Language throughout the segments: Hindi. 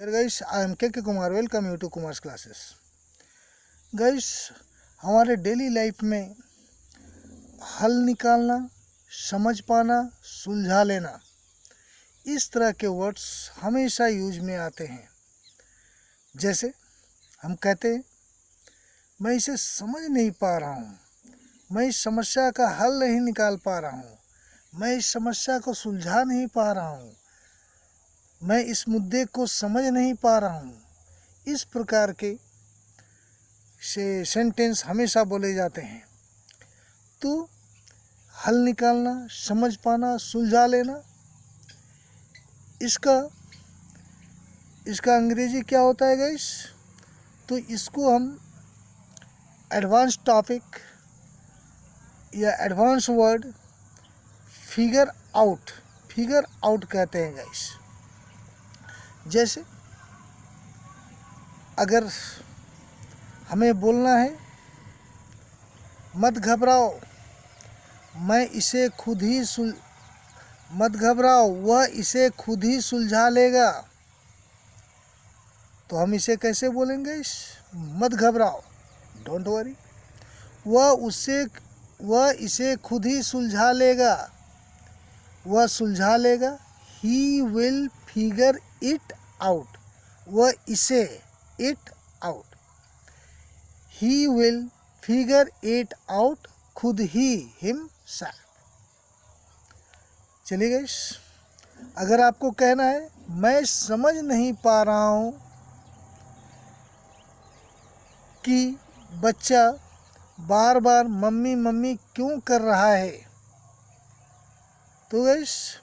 Guys, I am KK Kumar. Welcome you to Kumar's classes. Guys, हमारे डेली लाइफ में हल निकालना, समझ पाना, सुलझा लेना, इस तरह के वर्ड्स हमेशा यूज में आते हैं। जैसे हम कहते हैं, मैं इसे समझ नहीं पा रहा हूँ, मैं इस समस्या का हल नहीं निकाल पा रहा हूँ, मैं इस समस्या को सुलझा नहीं पा रहा हूँ, मैं इस मुद्दे को समझ नहीं पा रहा हूँ। इस प्रकार के सेंटेंस हमेशा बोले जाते हैं। तो हल निकालना, समझ पाना, सुलझा लेना, इसका अंग्रेजी क्या होता है गाइस? तो इसको हम एडवांस टॉपिक या एडवांस वर्ड फिगर आउट कहते हैं गाइस। जैसे अगर हमें बोलना है, मत घबराओ, मैं इसे खुद ही मत घबराओ, वह इसे खुद ही सुलझा लेगा, तो हम इसे कैसे बोलेंगे? मत घबराओ, डोंट वरी, वह इसे खुद ही सुलझा लेगा, वह सुलझा लेगा। He will figure it out, वह इसे it out, he will figure it out, खुद ही हिमसेल्फ। चलिए गाइस, अगर आपको कहना है मैं समझ नहीं पा रहा हूँ कि बच्चा बार बार मम्मी मम्मी क्यों कर रहा है, तो गाइस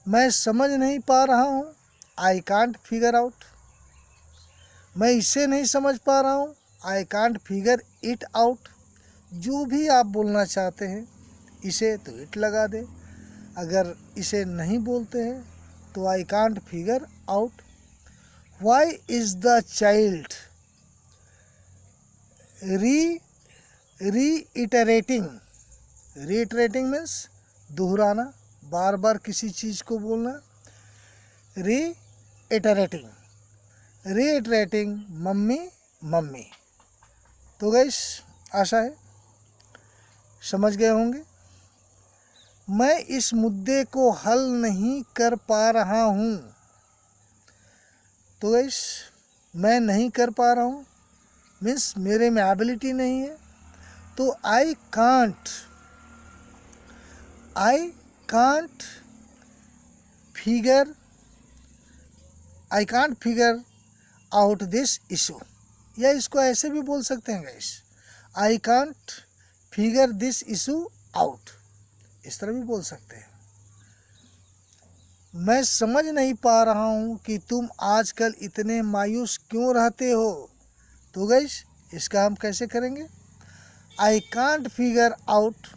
मैं समझ नहीं पा रहा हूँ, आई कांट फिगर आउट, मैं इसे नहीं समझ पा रहा हूँ, आई कांट फिगर इट आउट। जो भी आप बोलना चाहते हैं, इसे तो इट लगा दे। अगर इसे नहीं बोलते हैं तो I can't figure out. Why is the child reiterating means दोहराना, बार बार किसी चीज़ को बोलना। Reiterating mummy mummy. तो गाइस, आशा है समझ गए होंगे। मैं इस मुद्दे को हल नहीं कर पा रहा हूँ, तो गाइस मैं नहीं कर पा रहा हूँ मीन्स मेरे में एबिलिटी नहीं है। तो I can't figure out this issue, या इसको ऐसे भी बोल सकते हैं guys, I can't figure this issue out, इस तरह भी बोल सकते हैं। मैं समझ नहीं पा रहा हूँ कि तुम आजकल इतने मायूस क्यों रहते हो, तो गाइस इसका हम कैसे करेंगे? I can't figure out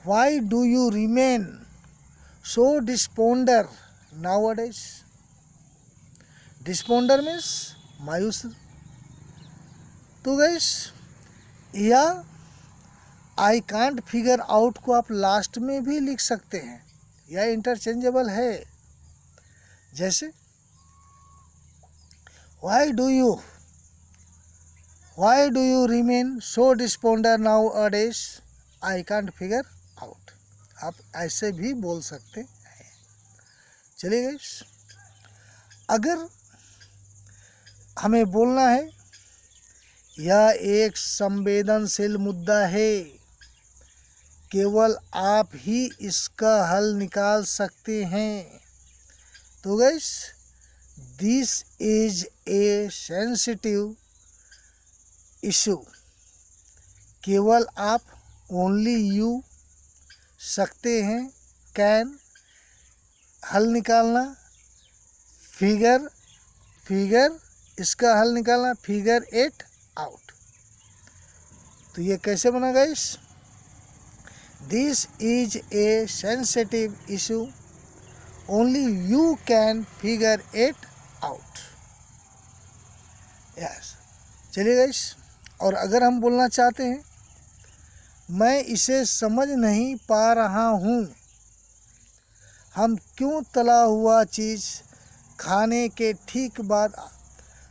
why do you remain so despondent nowadays. Despondent means मायूस। तो गाइस, या आई कांट फिगर आउट को आप लास्ट में भी लिख सकते हैं, या इंटरचेंजेबल है। जैसे why do you remain so despondent nowadays, I can't figure out, आप ऐसे भी बोल सकते हैं। चलिए गाइस, अगर हमें बोलना है यह एक संवेदनशील मुद्दा है, केवल आप ही इसका हल निकाल सकते हैं, तो guys this is a sensitive issue, केवल आप, ओनली यू, सकते हैं, कैन, हल निकालना, फिगर इसका हल निकालना, फिगर इट आउट। तो ये कैसे बना guys? This is a sensitive issue, only you can figure it out. Yes. चलिए गाइस, और अगर हम बोलना चाहते हैं मैं इसे समझ नहीं पा रहा हूँ, हम क्यों तला हुआ चीज़ खाने के ठीक बाद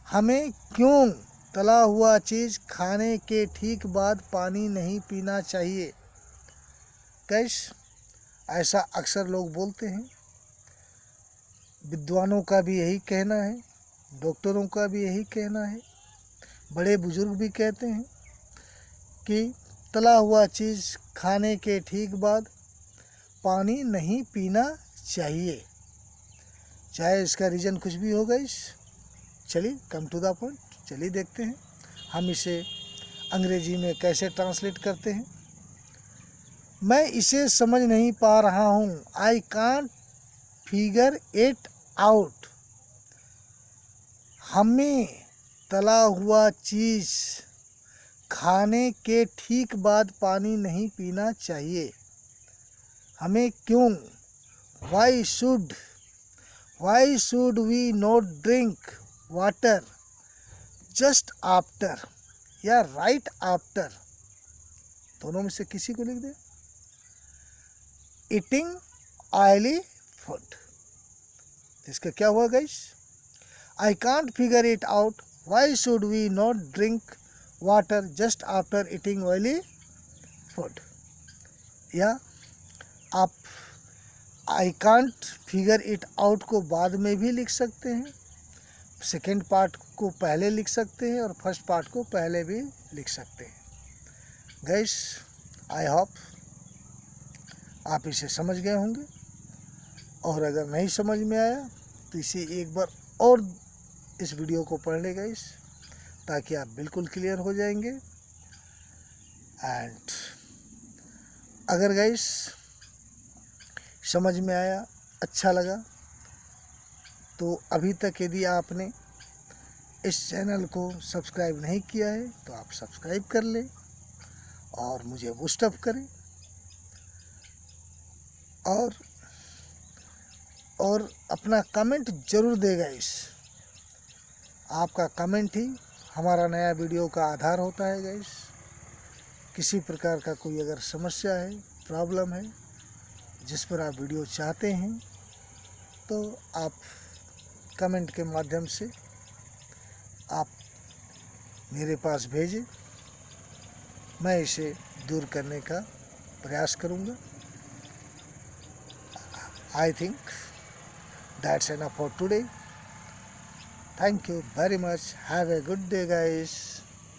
हमें क्यों तला हुआ चीज़ खाने के ठीक बाद पानी नहीं पीना चाहिए? गाइस, ऐसा अक्सर लोग बोलते हैं। विद्वानों का भी यही कहना है, डॉक्टरों का भी यही कहना है, बड़े बुजुर्ग भी कहते हैं कि तला हुआ चीज़ खाने के ठीक बाद पानी नहीं पीना चाहिए। चाहे इसका रीज़न कुछ भी हो गाइस, चलिए कम टू द पॉइंट, चलिए देखते हैं हम इसे अंग्रेजी में कैसे ट्रांसलेट करते हैं। मैं इसे समझ नहीं पा रहा हूँ, आई कांट फिगर इट आउट। हमें तला हुआ चीज़ खाने के ठीक बाद पानी नहीं पीना चाहिए। हमें क्यों? Why should we not drink water just after या राइट आफ्टर, दोनों में से किसी को लिख दे। ईटिंग ऑयली फूड, इसका क्या हुआ guys? I can't figure it out, why should we not drink water just after eating oily food. या आप I can't figure it out को बाद में भी लिख सकते हैं, सेकेंड पार्ट को पहले लिख सकते हैं और फर्स्ट पार्ट को पहले भी लिख सकते हैं। गाइस, आई होप आप इसे समझ गए होंगे, और अगर नहीं समझ में आया तो इसे एक बार और इस वीडियो को पढ़ ले गाइस, ताकि आप बिल्कुल क्लियर हो जाएंगे। एंड अगर गाइस समझ में आया, अच्छा लगा, तो अभी तक यदि आपने इस चैनल को सब्सक्राइब नहीं किया है तो आप सब्सक्राइब कर लें और मुझे बूस्ट अप करें, और अपना कमेंट ज़रूर देगा। इस आपका कमेंट ही हमारा नया वीडियो का आधार होता है गाइस। किसी प्रकार का कोई अगर समस्या है, प्रॉब्लम है, जिस पर आप वीडियो चाहते हैं, तो आप कमेंट के माध्यम से आप मेरे पास भेजें, मैं इसे दूर करने का प्रयास करूँगा। I think that's enough for today. Thank you very much. Have a good day, guys.